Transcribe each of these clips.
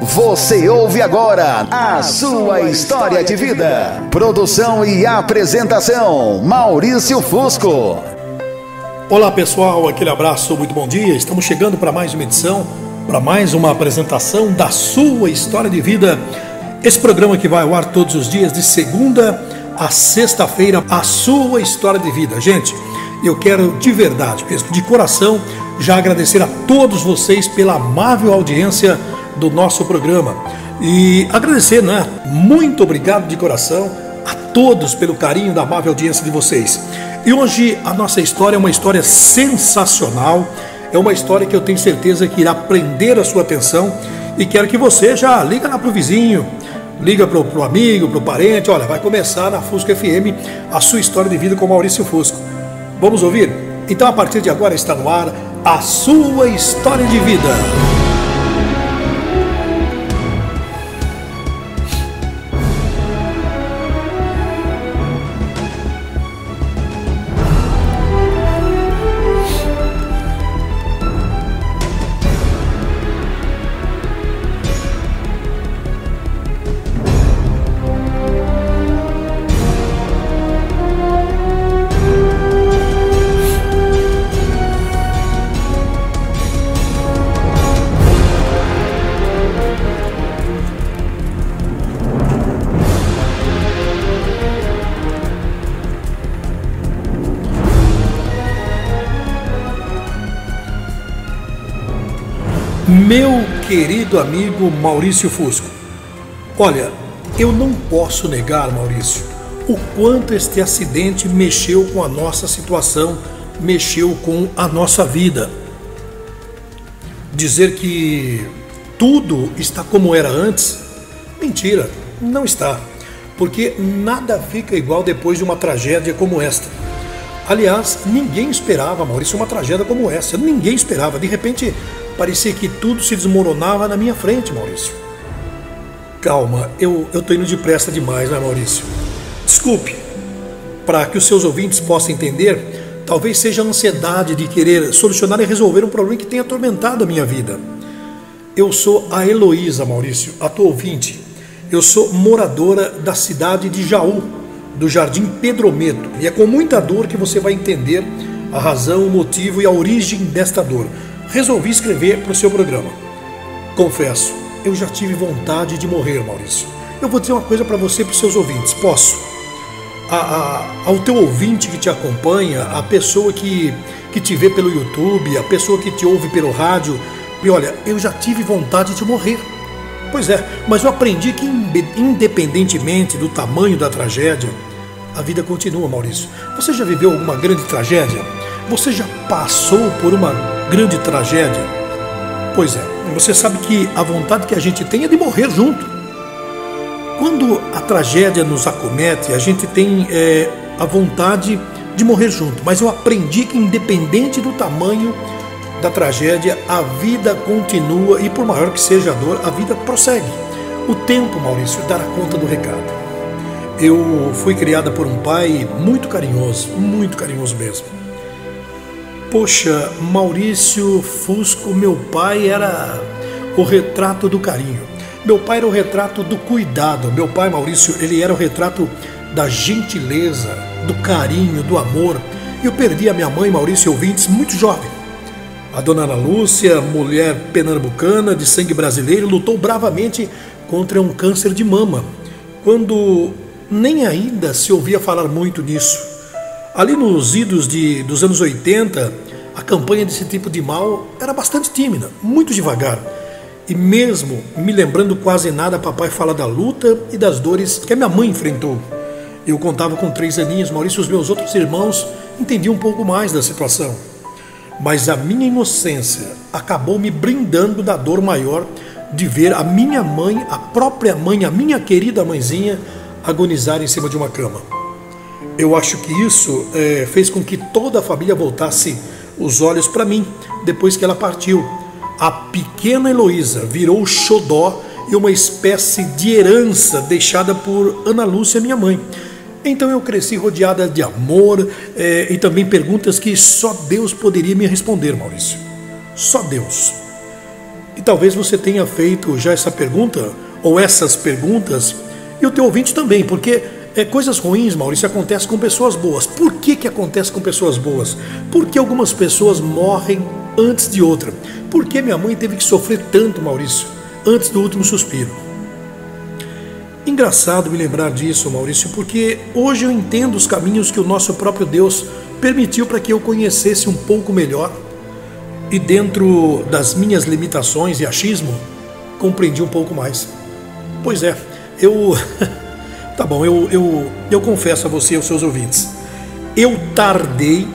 Você ouve agora a sua história de vida. Produção e apresentação, Maurício Fusco. Olá pessoal, aquele abraço, muito bom dia. Estamos chegando para mais uma edição, para mais uma apresentação da sua história de vida. Esse programa que vai ao ar todos os dias, de segunda a sexta-feira, a sua história de vida. Gente, eu quero de verdade, mesmo, de coração, já agradecer a todos vocês pela amável audiência do nosso programa e agradecer, né? Muito obrigado de coração a todos pelo carinho da amável audiência de vocês. E hoje a nossa história é uma história sensacional, é uma história que eu tenho certeza que irá prender a sua atenção e quero que você já liga lá pro vizinho, liga pro amigo, pro parente. Olha, vai começar na Fusco FM a sua história de vida com Maurício Fusco. Vamos ouvir? Então a partir de agora está no ar a sua história de vida. Meu querido amigo Maurício Fusco, olha, eu não posso negar, Maurício, o quanto este acidente mexeu com a nossa situação, mexeu com a nossa vida. Dizer que tudo está como era antes, mentira, não está, porque nada fica igual depois de uma tragédia como esta. Aliás, ninguém esperava, Maurício, uma tragédia como essa, ninguém esperava, de repente parecia que tudo se desmoronava na minha frente, Maurício. Calma, eu tô indo depressa demais, né, Maurício? Desculpe, para que os seus ouvintes possam entender, talvez seja a ansiedade de querer solucionar e resolver um problema que tem atormentado a minha vida. Eu sou a Heloísa, Maurício, a tua ouvinte. Eu sou moradora da cidade de Jaú, do Jardim Pedrometo, e é com muita dor que você vai entender a razão, o motivo e a origem desta dor. Resolvi escrever para o seu programa. Confesso, eu já tive vontade de morrer, Maurício. Eu vou dizer uma coisa para você e para os seus ouvintes, posso? Ao teu ouvinte que te acompanha, a pessoa que te vê pelo YouTube, a pessoa que te ouve pelo rádio, e olha, eu já tive vontade de morrer. Pois é, mas eu aprendi que independentemente do tamanho da tragédia, a vida continua, Maurício. Você já viveu alguma grande tragédia? Você já passou por uma grande tragédia? Pois é, você sabe que a vontade que a gente tem é de morrer junto. Quando a tragédia nos acomete, a gente tem a vontade de morrer junto. Mas eu aprendi que independente do tamanho da tragédia, a vida continua e por maior que seja a dor, a vida prossegue. O tempo, Maurício, dará conta do recado. Eu fui criada por um pai muito carinhoso mesmo. Poxa, Maurício Fusco, meu pai era o retrato do carinho. Meu pai era o retrato do cuidado. Meu pai, Maurício, ele era o retrato da gentileza, do carinho, do amor. Eu perdi a minha mãe, Maurício, ouvintes, muito jovem. A dona Ana Lúcia, mulher pernambucana de sangue brasileiro, lutou bravamente contra um câncer de mama, quando nem ainda se ouvia falar muito nisso. Ali nos idos dos anos 80, a campanha desse tipo de mal era bastante tímida, muito devagar. E mesmo me lembrando quase nada, papai fala da luta e das dores que a minha mãe enfrentou. Eu contava com 3 aninhos, Maurício, os meus outros irmãos entendiam um pouco mais da situação. Mas a minha inocência acabou me brindando da dor maior de ver a minha mãe, a própria mãe, a minha querida mãezinha, agonizar em cima de uma cama. Eu acho que isso fez com que toda a família voltasse os olhos para mim, depois que ela partiu. A pequena Heloísa virou o xodó e uma espécie de herança deixada por Ana Lúcia, minha mãe. Então eu cresci rodeada de amor e também perguntas que só Deus poderia me responder, Maurício. Só Deus. E talvez você tenha feito já essa pergunta, ou essas perguntas, e o teu ouvinte também, porque coisas ruins, Maurício, acontecem com pessoas boas. Por que acontece com pessoas boas? Porque algumas pessoas morrem antes de outra. Por que minha mãe teve que sofrer tanto, Maurício, antes do último suspiro? Engraçado me lembrar disso, Maurício, porque hoje eu entendo os caminhos que o nosso próprio Deus permitiu para que eu conhecesse um pouco melhor e dentro das minhas limitações e achismo, compreendi um pouco mais. Pois é, tá bom, eu confesso a você e aos seus ouvintes, eu tardei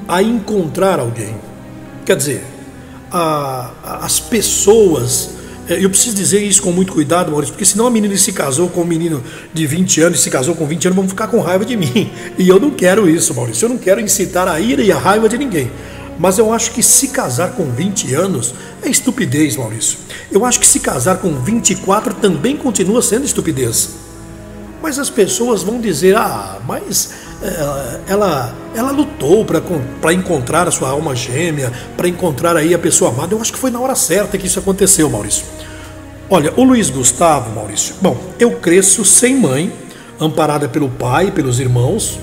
a encontrar alguém. Quer dizer, as pessoas... Eu preciso dizer isso com muito cuidado, Maurício, porque senão a menina se casou com um menino de 20 anos, se casou com 20 anos, vão ficar com raiva de mim. E eu não quero isso, Maurício, eu não quero incitar a ira e a raiva de ninguém. Mas eu acho que se casar com 20 anos é estupidez, Maurício. Eu acho que se casar com 24 também continua sendo estupidez. Mas as pessoas vão dizer, mas ela lutou para encontrar a sua alma gêmea, para encontrar aí a pessoa amada. Eu acho que foi na hora certa que isso aconteceu, Maurício. Olha, o Luiz Gustavo, Maurício, bom, eu cresço sem mãe, amparada pelo pai, pelos irmãos,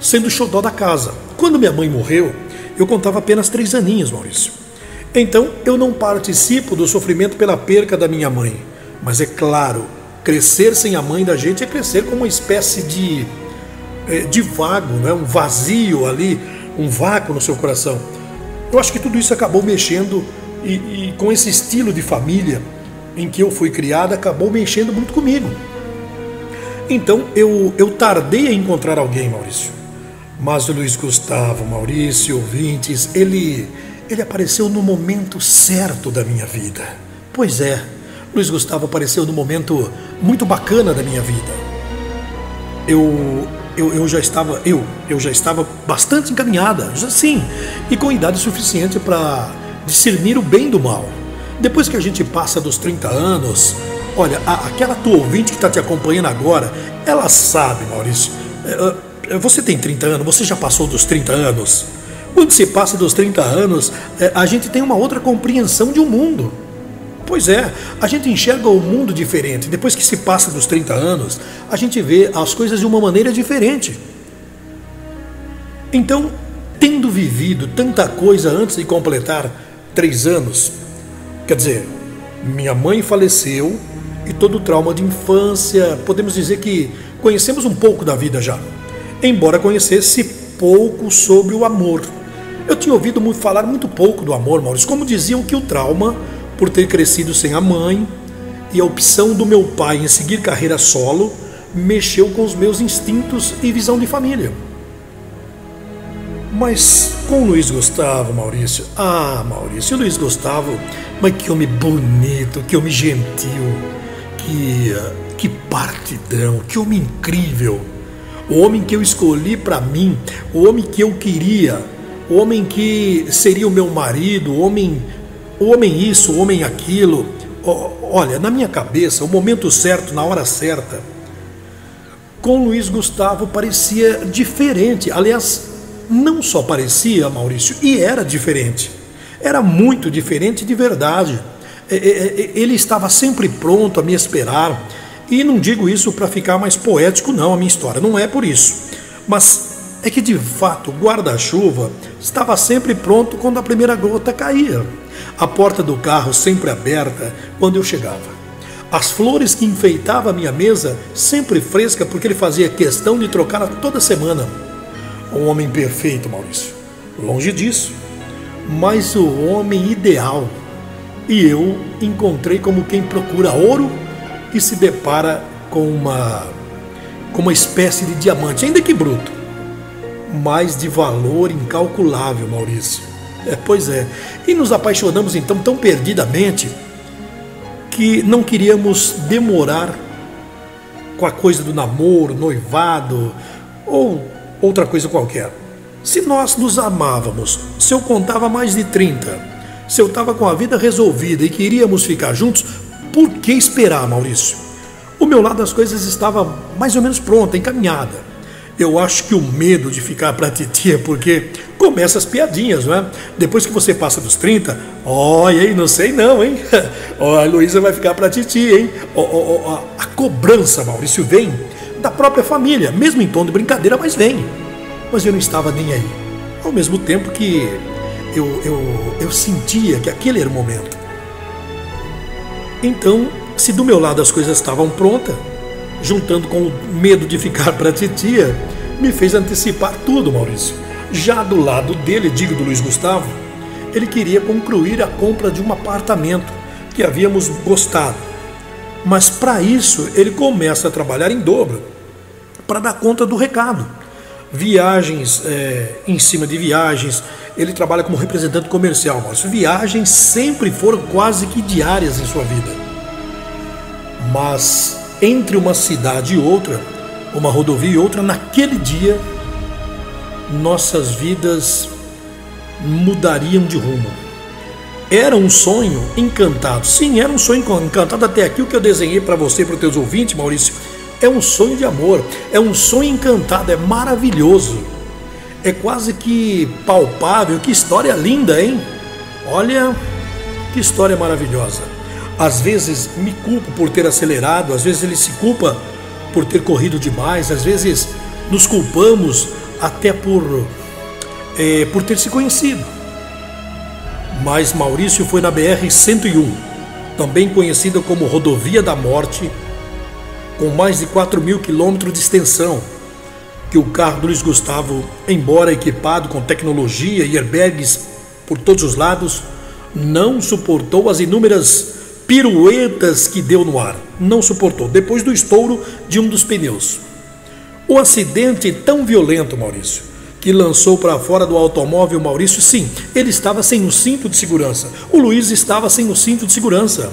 sendo o xodó da casa. Quando minha mãe morreu, eu contava apenas 3 aninhos, Maurício. Então, eu não participo do sofrimento pela perca da minha mãe. Mas é claro, crescer sem a mãe da gente é crescer com uma espécie de vago, né? Um vazio ali, um vácuo no seu coração. Eu acho que tudo isso acabou mexendo e com esse estilo de família em que eu fui criado, acabou mexendo muito comigo. Então eu tardei a encontrar alguém, Maurício. Mas o Luiz Gustavo, Maurício, ouvintes, ele apareceu no momento certo da minha vida. Pois é, Luiz Gustavo apareceu no momento muito bacana da minha vida. Eu já estava bastante encaminhada, sim, e com idade suficiente para discernir o bem do mal. Depois que a gente passa dos 30 anos, olha, aquela tua ouvinte que está te acompanhando agora, ela sabe, Maurício, você tem 30 anos, você já passou dos 30 anos. Quando se passa dos 30 anos, a gente tem uma outra compreensão de um mundo. Pois é, a gente enxerga o mundo diferente. Depois que se passa dos 30 anos, a gente vê as coisas de uma maneira diferente. Então, tendo vivido tanta coisa antes de completar 3 anos, quer dizer, minha mãe faleceu e todo o trauma de infância, podemos dizer que conhecemos um pouco da vida já, embora conhecesse pouco sobre o amor. Eu tinha ouvido falar muito pouco do amor, Maurício, como diziam que o trauma, por ter crescido sem a mãe, e a opção do meu pai em seguir carreira solo, mexeu com os meus instintos e visão de família. Mas com o Luiz Gustavo, Maurício, Maurício, o Luiz Gustavo, mas que homem bonito, que homem gentil, que partidão, que homem incrível, o homem que eu escolhi para mim, o homem que eu queria, o homem que seria o meu marido, o homem isso, o homem aquilo. Olha, na minha cabeça, o momento certo, na hora certa, com Luiz Gustavo parecia diferente. Aliás, não só parecia, Maurício, e era diferente. Era muito diferente de verdade. Ele estava sempre pronto a me esperar. E não digo isso para ficar mais poético, não, a minha história. Não é por isso. Mas é que, de fato, o guarda-chuva estava sempre pronto quando a primeira gota caía. A porta do carro sempre aberta quando eu chegava. As flores que enfeitavam a minha mesa sempre fresca, porque ele fazia questão de trocar toda semana. Um homem perfeito, Maurício. Longe disso. Mas o homem ideal. E eu encontrei como quem procura ouro e se depara com uma espécie de diamante, ainda que bruto, mas de valor incalculável, Maurício. Pois é. E nos apaixonamos então tão perdidamente que não queríamos demorar com a coisa do namoro, noivado ou outra coisa qualquer. Se nós nos amávamos, se eu contava mais de 30, se eu estava com a vida resolvida e queríamos ficar juntos, por que esperar, Maurício? O meu lado das coisas estava mais ou menos pronta, encaminhada. Eu acho que o medo de ficar para a titia, porque começa as piadinhas, não é? Depois que você passa dos 30, olha aí, não sei não, hein? Ó, a Luísa vai ficar para a titia, hein? A cobrança, Maurício, vem da própria família, mesmo em tom de brincadeira, mas vem. Mas eu não estava nem aí. Ao mesmo tempo que eu sentia que aquele era o momento. Então, se do meu lado as coisas estavam prontas, juntando com o medo de ficar para a titia, me fez antecipar tudo, Maurício. Já do lado dele, digo do Luiz Gustavo, ele queria concluir a compra de um apartamento que havíamos gostado. Mas para isso ele começa a trabalhar em dobro, para dar conta do recado. Viagens em cima de viagens, ele trabalha como representante comercial, Maurício. Viagens sempre foram quase que diárias em sua vida. Mas entre uma cidade e outra, uma rodovia e outra, naquele dia, nossas vidas mudariam de rumo. Era um sonho encantado. Sim, era um sonho encantado. Até aqui o que eu desenhei para você e para os teus ouvintes, Maurício, é um sonho de amor. É um sonho encantado, é maravilhoso. É quase que palpável. Que história linda, hein? Olha, que história maravilhosa. Às vezes me culpo por ter acelerado, às vezes ele se culpa por ter corrido demais, às vezes nos culpamos até por ter se conhecido. Mas Maurício foi na BR-101, também conhecida como Rodovia da Morte, com mais de 4.000 quilômetros de extensão, que o carro do Luiz Gustavo, embora equipado com tecnologia e airbags por todos os lados, não suportou as inúmeras piruetas que deu no ar. Não suportou, depois do estouro de um dos pneus. O acidente tão violento, Maurício, que lançou para fora do automóvel Maurício, sim, ele estava sem o cinto de segurança. O Luiz estava sem o cinto de segurança.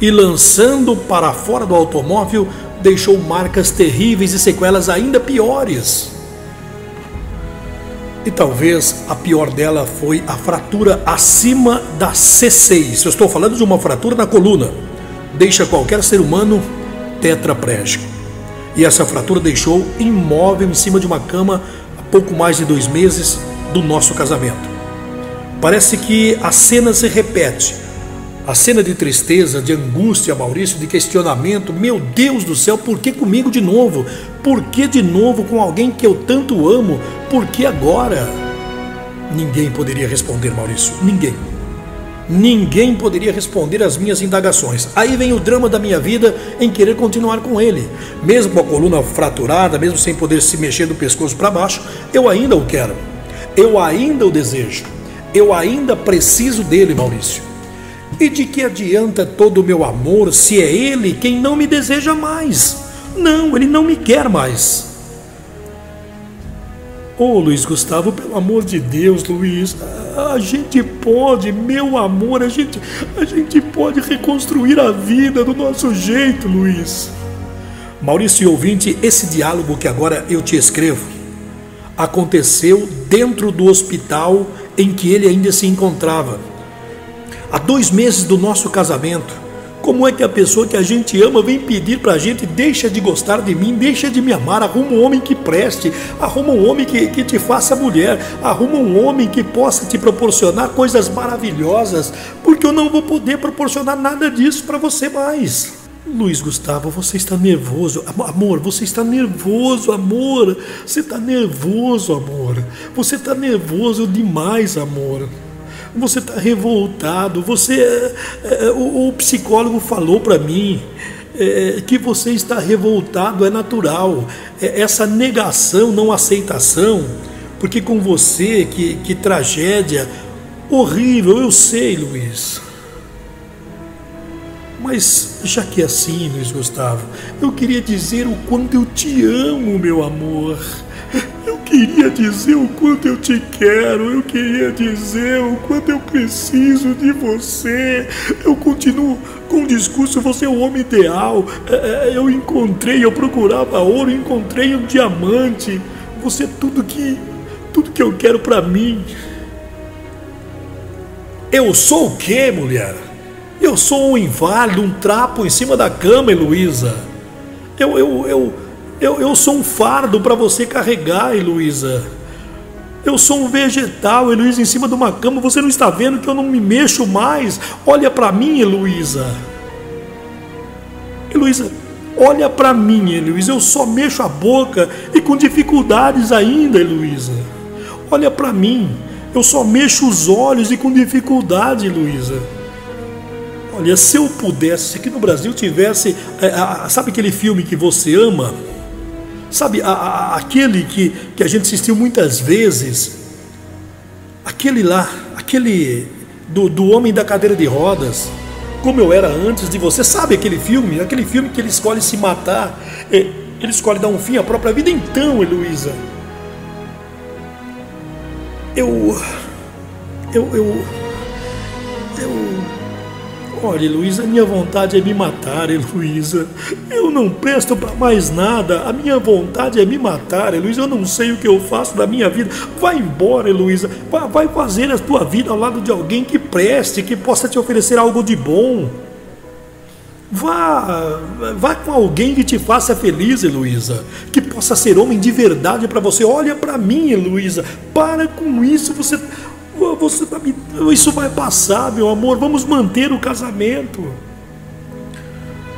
E lançando para fora do automóvel, deixou marcas terríveis e sequelas ainda piores. E talvez a pior dela foi a fratura acima da C6. Eu estou falando de uma fratura na coluna. Deixa qualquer ser humano tetraplégico. E essa fratura deixou imóvel em cima de uma cama há pouco mais de 2 meses do nosso casamento. Parece que a cena se repete. A cena de tristeza, de angústia, Maurício, de questionamento. Meu Deus do céu, por que comigo de novo? Por que de novo com alguém que eu tanto amo? Por que agora? Ninguém poderia responder, Maurício. Ninguém. Ninguém poderia responder às minhas indagações. Aí vem o drama da minha vida em querer continuar com ele. Mesmo com a coluna fraturada, mesmo sem poder se mexer do pescoço para baixo, eu ainda o quero. Eu ainda o desejo. Eu ainda preciso dele, Maurício. E de que adianta todo o meu amor se é ele quem não me deseja mais? Não, ele não me quer mais. Oh, Luiz Gustavo, pelo amor de Deus, Luiz, a gente pode, meu amor, a gente pode reconstruir a vida do nosso jeito, Luiz. Maurício e ouvinte, esse diálogo que agora eu te escrevo aconteceu dentro do hospital em que ele ainda se encontrava. Há 2 meses do nosso casamento. Como é que a pessoa que a gente ama vem pedir pra gente: deixa de gostar de mim, deixa de me amar, arruma um homem que preste, arruma um homem que te faça mulher, arruma um homem que possa te proporcionar coisas maravilhosas, porque eu não vou poder proporcionar nada disso pra você mais. Luiz Gustavo, você está nervoso. Amor, você está nervoso, amor. Você está nervoso, amor. Você está nervoso demais, amor. Você está revoltado. O psicólogo falou para mim que você está revoltado, é natural. Essa negação, não aceitação, porque com você, que tragédia horrível, eu sei, Luiz. Mas já que é assim, Luiz Gustavo, eu queria dizer o quanto eu te amo, meu amor. Eu queria dizer o quanto eu te quero. Eu queria dizer o quanto eu preciso de você. Eu continuo com o discurso: você é o homem ideal. Eu procurava ouro, encontrei um diamante. Você é tudo que eu quero pra mim. Eu sou o quê, mulher? Eu sou um inválido, um trapo em cima da cama, Heloísa. Eu sou um fardo para você carregar, Heloísa. Eu sou um vegetal, Heloísa, em cima de uma cama. Você não está vendo que eu não me mexo mais? Olha para mim, Heloísa. Heloísa, olha para mim, Heloísa. Eu só mexo a boca e com dificuldades ainda, Heloísa. Olha para mim. Eu só mexo os olhos e com dificuldade, Heloísa. Olha, se eu pudesse, se aqui no Brasil tivesse, sabe aquele filme que você ama? Sabe, aquele que a gente assistiu muitas vezes? Aquele lá, aquele do homem da cadeira de rodas, como eu era antes de você. Sabe aquele filme? Aquele filme que ele escolhe se matar, ele escolhe dar um fim à própria vida. Então, Heloísa, olha, Heloísa, a minha vontade é me matar, Heloísa. Eu não presto para mais nada. A minha vontade é me matar, Heloísa. Eu não sei o que eu faço da minha vida. Vai embora, Heloísa. Vai fazer a tua vida ao lado de alguém que preste, que possa te oferecer algo de bom. Vá com alguém que te faça feliz, Heloísa. Que possa ser homem de verdade para você. Olha para mim, Heloísa. Para com isso, isso vai passar, meu amor. Vamos manter o casamento.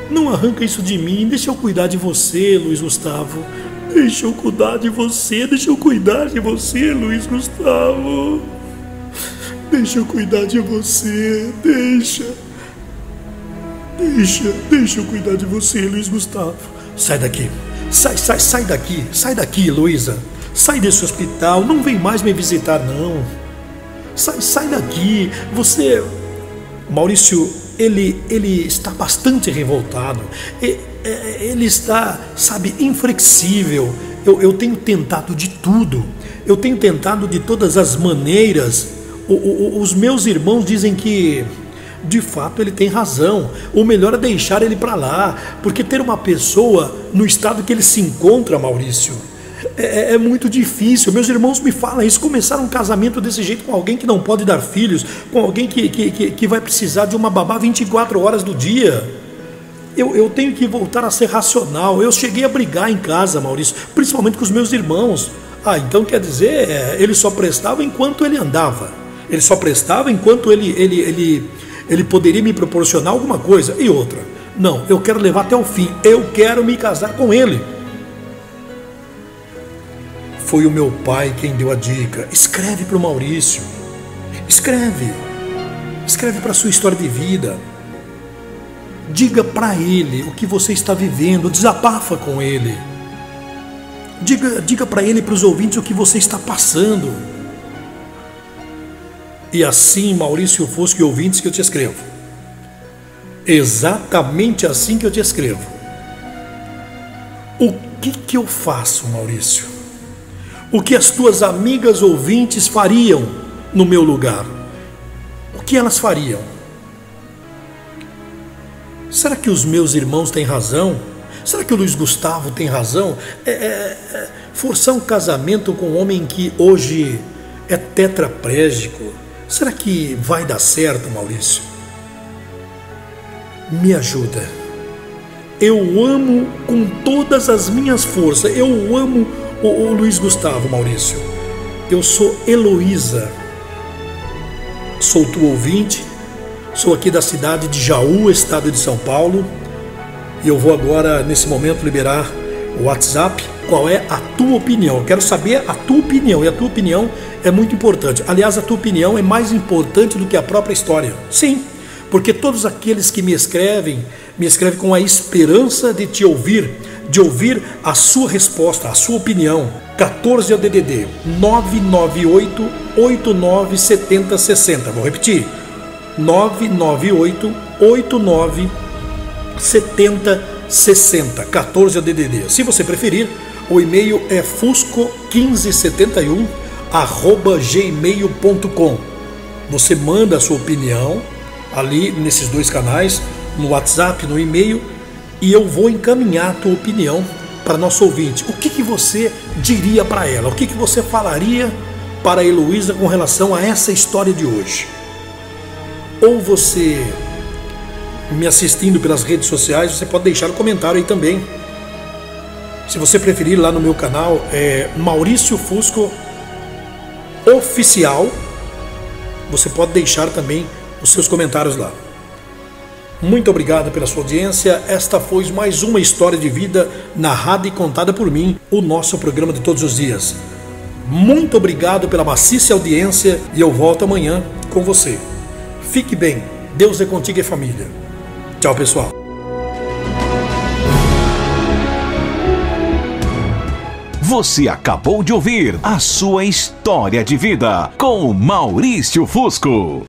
Não arranca isso de mim. Deixa eu cuidar de você, Luiz Gustavo. Deixa eu cuidar de você. Deixa eu cuidar de você, Luiz Gustavo. Deixa eu cuidar de você. Deixa eu cuidar de você, Luiz Gustavo. Sai daqui. Sai daqui. Sai daqui, Heloísa. Sai desse hospital. Não vem mais me visitar, não. Sai daqui. Você... Maurício, ele está bastante revoltado. Ele está, sabe, inflexível. Eu tenho tentado de tudo. Eu tenho tentado de todas as maneiras. Os meus irmãos dizem que, de fato, ele tem razão. O melhor é deixar ele para lá. Porque ter uma pessoa no estado que ele se encontra, Maurício, é muito difícil. Meus irmãos me falam isso. Começaram um casamento desse jeito com alguém que não pode dar filhos, com alguém que vai precisar de uma babá 24 horas do dia. Eu tenho que voltar a ser racional. Eu cheguei a brigar em casa, Maurício, principalmente com os meus irmãos. Então quer dizer, ele só prestava enquanto ele andava. Ele só prestava enquanto ele poderia me proporcionar alguma coisa. E outra, não, eu quero levar até o fim. Eu quero me casar com ele. Foi o meu pai quem deu a dica. Escreve para o Maurício. Escreve para a sua história de vida. Diga para ele o que você está vivendo. Desabafa com ele. Diga para ele e para os ouvintes o que você está passando. E assim, Maurício Fusco e ouvintes, que eu te escrevo. Exatamente assim que eu te escrevo. O que eu faço, Maurício? O que as tuas amigas ouvintes fariam no meu lugar? O que elas fariam? Será que os meus irmãos têm razão? Será que o Luiz Gustavo tem razão? Forçar um casamento com um homem que hoje é tetraplégico, será que vai dar certo, Maurício? Me ajuda. Eu amo com todas as minhas forças. Eu amo o Luiz Gustavo, Maurício. Eu sou Heloísa. Sou tua ouvinte. Sou aqui da cidade de Jaú, estado de São Paulo. E eu vou agora, nesse momento, liberar o WhatsApp. Qual é a tua opinião? Eu quero saber a tua opinião. E a tua opinião é muito importante. Aliás, a tua opinião é mais importante do que a própria história. Sim, porque todos aqueles que me escrevem com a esperança de te ouvir, de ouvir a sua resposta, a sua opinião. 14 é o DDD 998 89 70 60. Vou repetir. 998 89 70 60. 14 é o DDD. Se você preferir, o e-mail é fusco1571@gmail.com. Você manda a sua opinião ali nesses dois canais, no WhatsApp, no e-mail, e eu vou encaminhar a tua opinião para nosso ouvinte. O que você diria para ela? O que você falaria para a Heloísa com relação a essa história de hoje? Ou você, me assistindo pelas redes sociais, você pode deixar um comentário aí também. Se você preferir, lá no meu canal é Maurício Fusco Oficial. Você pode deixar também os seus comentários lá. Muito obrigado pela sua audiência. Esta foi mais uma história de vida narrada e contada por mim, o nosso programa de todos os dias. Muito obrigado pela maciça audiência e eu volto amanhã com você. Fique bem. Deus é contigo e família. Tchau, pessoal. Você acabou de ouvir A Sua História de Vida com Maurício Fusco.